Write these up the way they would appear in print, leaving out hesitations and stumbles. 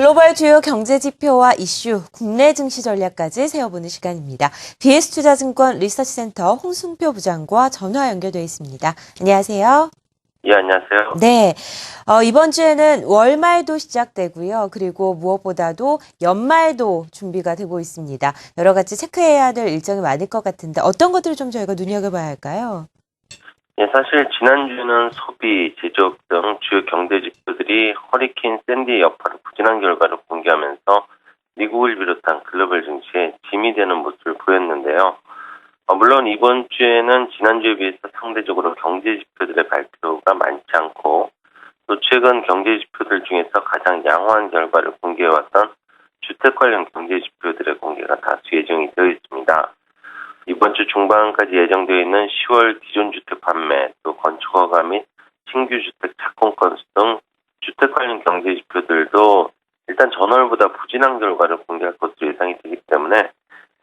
글로벌 주요 경제 지표와 이슈, 국내 증시 전략까지 세워보는 시간입니다. BS투자증권 리서치센터 홍승표 부장과 전화 연결되어 있습니다. 안녕하세요. 예, 안녕하세요. 네, 이번 주에는 월말도 시작되고요. 그리고 무엇보다도 연말도 준비가 되고 있습니다. 여러 가지 체크해야 될 일정이 많을 것 같은데 어떤 것들을 좀 저희가 눈여겨봐야 할까요? 예, 사실 지난주는 소비, 제조업 등 주요 경제 지표들이 허리케인 샌디의 여파로 부진한 결과를 공개하면서 미국을 비롯한 글로벌 증시에 짐이 되는 모습을 보였는데요. 물론 이번 주에는 지난주에 비해서 상대적으로 경제 지표들의 발표가 많지 않고 또 최근 경제 지표들 중에서 가장 양호한 결과를 공개해왔던 주택 관련 경제 지표들의 공개가 다수 예정이 되어 있습니다. 이번 주 중반까지 예정되어 있는 10월 기존 주택 판매, 또 건축허가 및 신규 주택 착공 건수 등 주택 관련 경제 지표들도 일단 전월보다 부진한 결과를 공개할 것으로 예상이 되기 때문에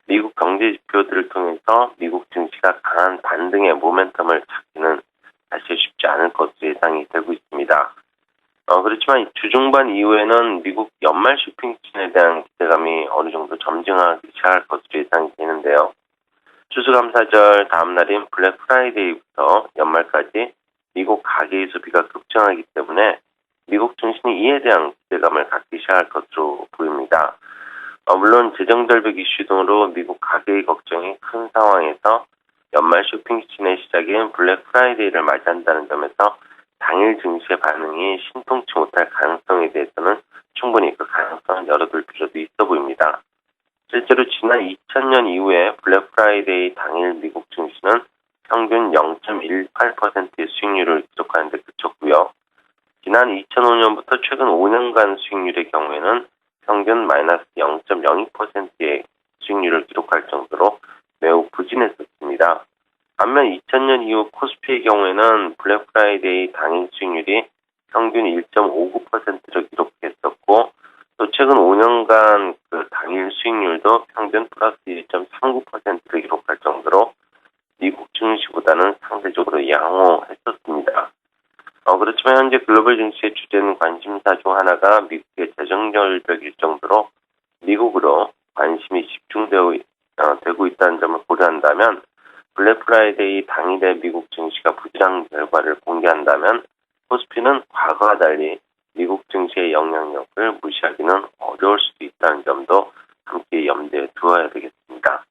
미국 경제 지표들을 통해서 미국 증시가 강한 반등의 모멘텀을 찾기는 사실 쉽지 않을 것으로 예상이 되고 있습니다. 그렇지만 주 중반 이후에는 미국 연말 쇼핑 시즌에 대한 기대감이 어느 정도 점증하기 시작할 것으로 예상이 되는데요. 추수감사절 다음 날인 블랙 프라이데이부터 연말까지 미국 가계의 소비가 급증하기 때문에 미국 증시는 이에 대한 기대감을 갖기 시작할 것으로 보입니다. 물론 재정절벽 이슈 등으로 미국 가계의 걱정이 큰 상황에서 연말 쇼핑 시즌의 시작인 블랙 프라이데이를 맞이한다는 점에서 당일 증시의 반응이 신통치 못할 가능성에 대해서는 충분히 그 가능성을 열어둘 필요도 있어 보입니다. 실제로 지난 2000년 이후에 블랙 프라이데이 당일 미국 증시는 평균 0.18%의 수익률을 기록하는 데 그쳤고요. 지난 2005년부터 최근 5년간 수익률의 경우에는 평균 마이너스 0.02%의 수익률을 기록할 정도로 매우 부진했었습니다. 반면 2000년 이후 코스피의 경우에는 블랙 프라이데이 당일 수익률이 평균 1.59%를 기록했었고 또 최근 5년간 그 당일 수익률도 평균 플러스 1.39%를 기록할 정도로 미국 증시보다는 상대적으로 양호했었습니다. 그렇지만 현재 글로벌 증시의 주된 관심사 중 하나가 미국의 재정절벽일 정도로 미국으로 관심이 집중되고 있다는 점을 고려한다면 블랙 프라이데이 당일에 미국 증시가 부진한 결과를 공개한다면 코스피는 과거와 달리 미국 증시의 영향력을 무시하기는 어려울 수도 있다는 점도 함께 염두에 두어야 되겠습니다.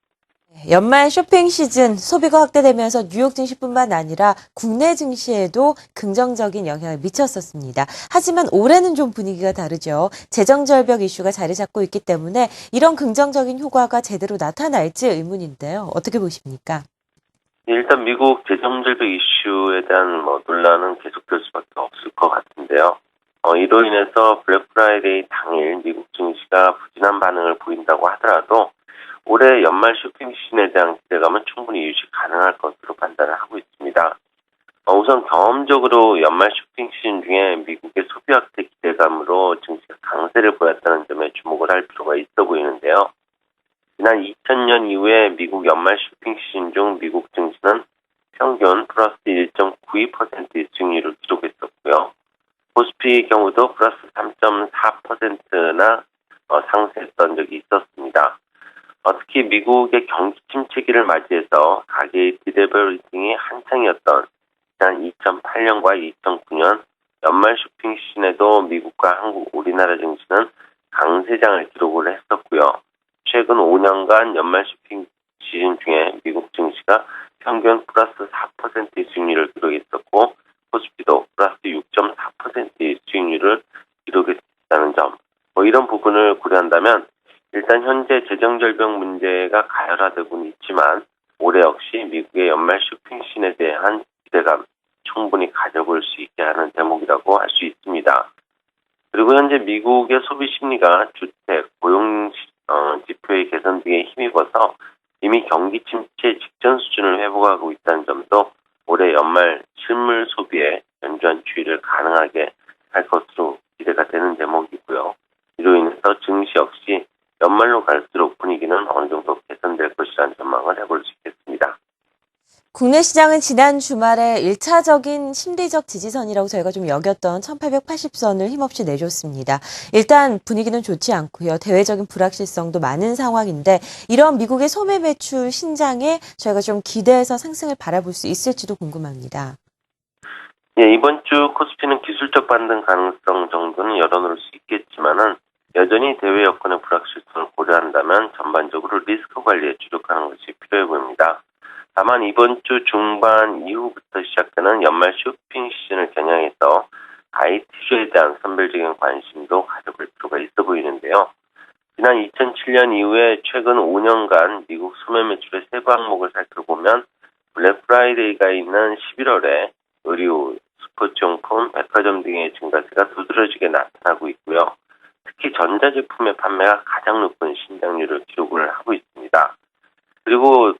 연말 쇼핑 시즌 소비가 확대되면서 뉴욕 증시뿐만 아니라 국내 증시에도 긍정적인 영향을 미쳤었습니다. 하지만 올해는 좀 분위기가 다르죠. 재정절벽 이슈가 자리 잡고 있기 때문에 이런 긍정적인 효과가 제대로 나타날지 의문인데요. 어떻게 보십니까? 일단 미국 재정절벽 이슈에 대한 논란은 계속될 수밖에 없을 것 같은데요. 이로 인해서 블랙 프라이데이 당일 미국 증시가 부진한 반응을 보인다고 하더라도 올해 연말 쇼핑 시즌에 대한 기대감은 충분히 유지 가능할 것으로 판단을 하고 있습니다. 우선 경험적으로 연말 쇼핑 시즌 중에 미국의 소비 확대 기대감으로 증시가 강세를 보였다는 점에 주목을 할 필요가 있어 보이는데요. 지난 2000년 이후에 미국 연말 쇼핑 시즌 중 미국 증시는 평균 플러스 1.92%의 수익률을 기록했었고요. 코스피의 경우도 플러스 3.4%나 상승했던 적이 있었습니다. 특히 미국의 경기 침체기를 맞이해서 가계의 디레버리징이 한창이었던 지난 2008년과 2009년 연말 쇼핑 시즌에도 미국과 한국, 우리나라 증시는 강세장을 기록을 했었고요. 최근 5년간 연말 쇼핑 시즌 중에 미국 증시가 평균 플러스 4%의 수익률을 기록했었고 코스피도 플러스 6.4%의 수익률을 기록했다는 점. 이런 부분을 고려한다면 일단 현재 재정절벽 문제가 가열화되고는 있지만 올해 역시 미국의 연말 쇼핑 시즌에 대한 기대감 충분히 가져볼 수 있게 하는 대목이라고 할 수 있습니다. 그리고 현재 미국의 소비 심리가 주택, 고용 지표의 개선 등에 힘입어서 이미 경기 침체 직전 수준을 회복하고 있다는 점도 올해 연말 실물 소비에 연주한 추이를 가능하게 할 것으로 기대가 되는 대목이고요. 이로 인해서 증시 역시 연말로 갈수록 분위기는 어느 정도 개선될 것이라는 전망을 해볼 수 있겠습니다. 국내 시장은 지난 주말에 1차적인 심리적 지지선이라고 저희가 좀 여겼던 1880선을 힘없이 내줬습니다. 일단 분위기는 좋지 않고요. 대외적인 불확실성도 많은 상황인데 이런 미국의 소매 매출 신장에 저희가 좀 기대해서 상승을 바라볼 수 있을지도 궁금합니다. 예, 이번 주 코스피는 기술적 반등 가능성 정도는 열어놓을 수 있겠지만은 여전히 대외 여건의 불확실성을 고려한다면 전반적으로 리스크 관리에 주력하는 것이 필요해 보입니다. 다만 이번 주 중반 이후부터 시작되는 연말 쇼핑 시즌을 겨냥해서 IT주에 대한 선별적인 관심도 가져볼 필요가 있어 보이는데요. 지난 2007년 이후에 최근 5년간 미국 소매 매출의 세부 항목을 살펴보면 블랙 프라이데이가 있는 11월에 의류, 스포츠용품, 백화점 등의 증가세가 두드러지게 나타나고 있고요. 특히 전자제품의 판매가 가장 높은 신장률을 기록을 하고 있습니다. 그리고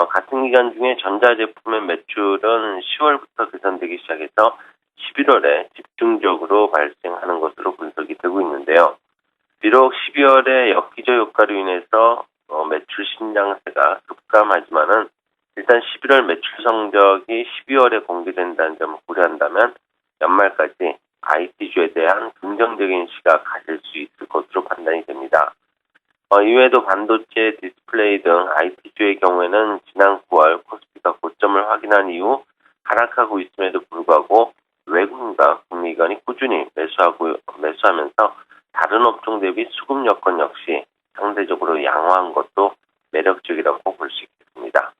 같은 기간 중에 전자제품의 매출은 10월부터 개선되기 시작해서 11월에 집중적으로 발생하는 것으로 분석이 되고 있는데요. 비록 12월에 역기저 효과로 인해서 매출 신장세가 급감하지만은 일단 11월 매출 성적이 12월에 공개된다는 점을 고려한다면 연말까지 IT주에 대한 긍정적인 시각 가질 수 있을 것으로 판단이 됩니다. 이외에도 반도체, 디스플레이 등 IT주의 경우에는 지난 9월 코스피가 고점을 확인한 이후 하락하고 있음에도 불구하고 외국인과 국내기관이 꾸준히 매수하면서 다른 업종 대비 수급 여건 역시 상대적으로 양호한 것도 매력적이라고 볼 수 있겠습니다.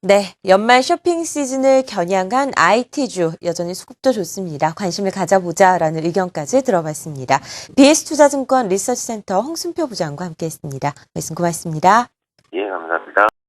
네, 연말 쇼핑 시즌을 겨냥한 IT주 여전히 수급도 좋습니다. 관심을 가져보자라는 의견까지 들어봤습니다. BS투자증권 리서치센터 홍순표 부장과 함께했습니다. 말씀 고맙습니다. 예, 감사합니다.